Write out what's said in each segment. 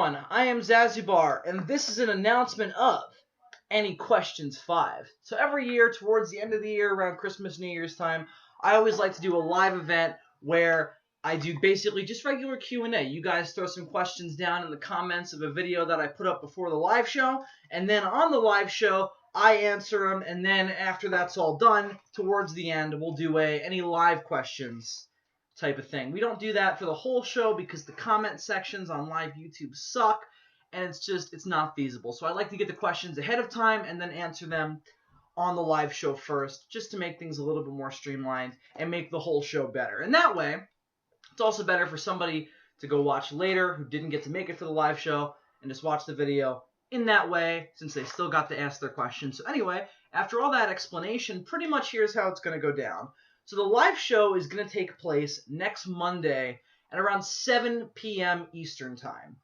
everyone, I am Zazubaar, and this is an announcement of Any Questions 5. So every year, towards the end of the year, around Christmas, New Year's time, I always like to do a live event where I do basically just regular Q&A. You guys throw some questions down in the comments of a video that I put up before the live show, and then on the live show, I answer them, and then after that's all done, towards the end, we'll do any live questions type of thing. We don't do that for the whole show because the comment sections on live YouTube suck, and it's not feasible. So I like to get the questions ahead of time and then answer them on the live show first, just to make things a little bit more streamlined and make the whole show better. And that way, it's also better for somebody to go watch later who didn't get to make it for the live show and just watch the video in that way, since they still got to ask their questions. So anyway, after all that explanation, pretty much here's how it's going to go down. So the live show is going to take place next Monday at around 7 p.m. Eastern Time.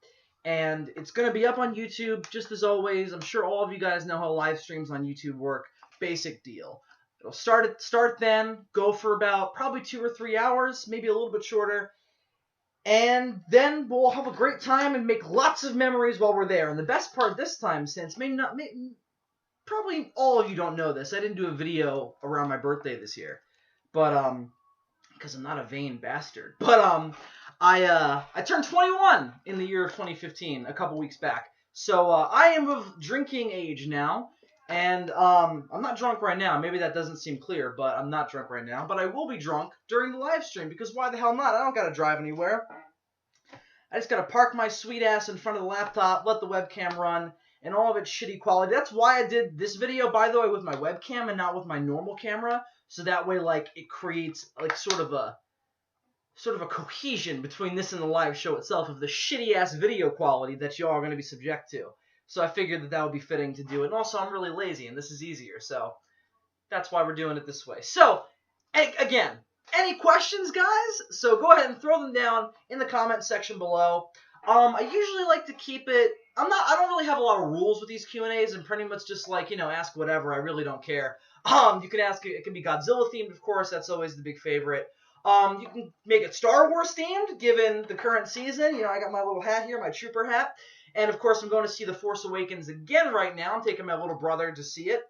And it's going to be up on YouTube, just as always. I'm sure all of you guys know how live streams on YouTube work. Basic deal. It'll start then, go for about probably 2 or 3 hours, maybe a little bit shorter. And then we'll have a great time and make lots of memories while we're there. And the best part this time, since probably all of you don't know this, I didn't do a video around my birthday this year. But, because I'm not a vain bastard. But, I turned 21 in the year of 2015, a couple weeks back. So, I am of drinking age now. And, I'm not drunk right now. Maybe that doesn't seem clear, but I'm not drunk right now. But I will be drunk during the live stream, because why the hell not? I don't gotta drive anywhere. I just gotta park my sweet ass in front of the laptop, let the webcam run, and all of its shitty quality. That's why I did this video, by the way, with my webcam and not with my normal camera. So that way, like, it creates, like, sort of a cohesion between this and the live show itself of the shitty-ass video quality that y'all are going to be subject to. So I figured that would be fitting to do it. And also, I'm really lazy, and this is easier. So that's why we're doing it this way. So, again, any questions, guys? So go ahead and throw them down in the comment section below. I usually like to keep it... I don't really have a lot of rules with these Q&As, and pretty much just, like, ask whatever. I really don't care. You can ask, it can be Godzilla themed, of course, that's always the big favorite. You can make it Star Wars themed, given the current season. I got my little hat here, my trooper hat. And of course, I'm going to see The Force Awakens again right now. I'm taking my little brother to see it.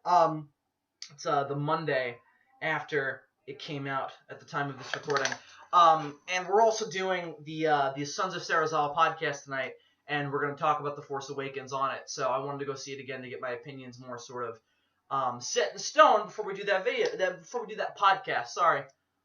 It's the Monday after it came out at the time of this recording. And we're also doing the Sons of Sarazala podcast tonight, and we're going to talk about The Force Awakens on it. So I wanted to go see it again to get my opinions more sort of set in stone before we do that podcast. Sorry,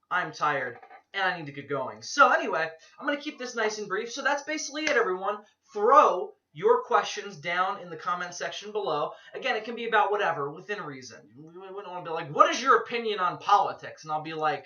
I'm tired and I need to get going. So anyway, I'm going to keep this nice and brief. So that's basically it, everyone. Throw your questions down in the comment section below. Again, it can be about whatever, within reason. We wouldn't want to be like, what is your opinion on politics? And I'll be like,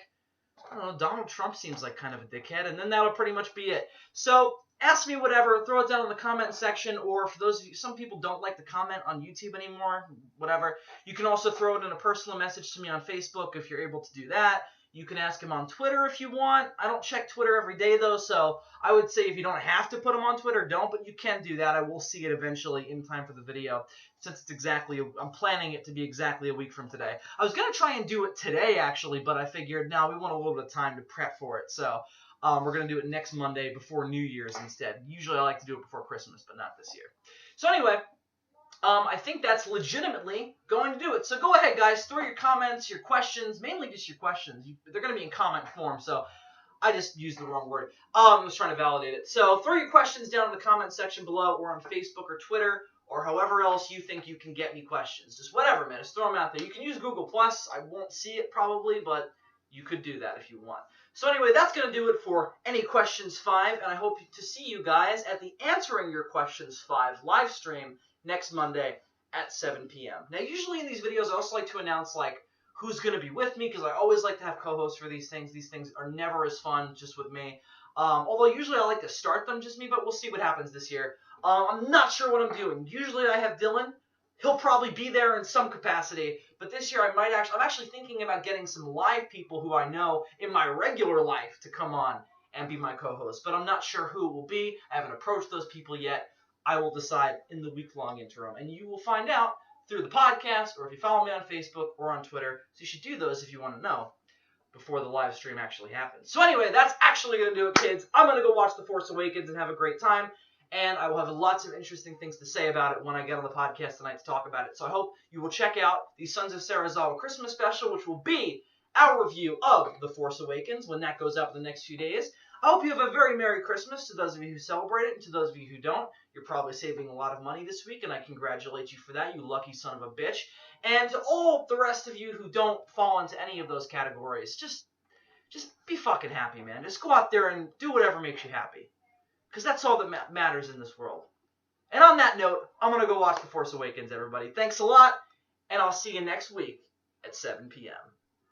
I don't know, Donald Trump seems like kind of a dickhead, and then that'll pretty much be it. So ask me whatever, throw it down in the comment section, or for those of you, some people don't like to comment on YouTube anymore, whatever. You can also throw it in a personal message to me on Facebook if you're able to do that. You can ask him on Twitter if you want. I don't check Twitter every day, though, so I would say if you don't have to put him on Twitter, don't, but you can do that. I will see it eventually in time for the video, since it's I'm planning it to be exactly a week from today. I was going to try and do it today, actually, but I figured, now we want a little bit of time to prep for it, so we're going to do it next Monday before New Year's instead. Usually I like to do it before Christmas, but not this year. So anyway, I think that's legitimately going to do it. So go ahead, guys. Throw your comments, your questions, mainly just your questions. They're going to be in comment form, so I just used the wrong word. I was trying to validate it. So throw your questions down in the comment section below, or on Facebook or Twitter, or however else you think you can get me questions. Just whatever, man. Just throw them out there. You can use Google+. I won't see it probably, but you could do that if you want. So anyway, that's going to do it for Any Questions 5, and I hope to see you guys at the Answering Your Questions 5 live stream next Monday at 7 p.m. Now, usually in these videos, I also like to announce, like, who's going to be with me, because I always like to have co-hosts for these things. These things are never as fun just with me. Although usually I like to start them just me, but we'll see what happens this year. I'm not sure what I'm doing. Usually I have Dylan. He'll probably be there in some capacity, but this year I'm actually thinking about getting some live people who I know in my regular life to come on and be my co-host, but I'm not sure who it will be. I haven't approached those people yet. I will decide in the week-long interim, and you will find out through the podcast, or if you follow me on Facebook or on Twitter. So you should do those if you want to know before the live stream actually happens. So anyway, that's actually going to do it, kids. I'm going to go watch The Force Awakens and have a great time. and I will have lots of interesting things to say about it when I get on the podcast tonight to talk about it. So I hope you will check out the Sons of Sarazawa Christmas special, which will be our review of The Force Awakens when that goes up in the next few days. I hope you have a very Merry Christmas to those of you who celebrate it, and to those of you who don't. You're probably saving a lot of money this week, and I congratulate you for that, you lucky son of a bitch. And to all the rest of you who don't fall into any of those categories, just be fucking happy, man. Just go out there and do whatever makes you happy. Because that's all that matters in this world. And on that note, I'm going to go watch The Force Awakens, everybody. Thanks a lot, and I'll see you next week at 7 p.m.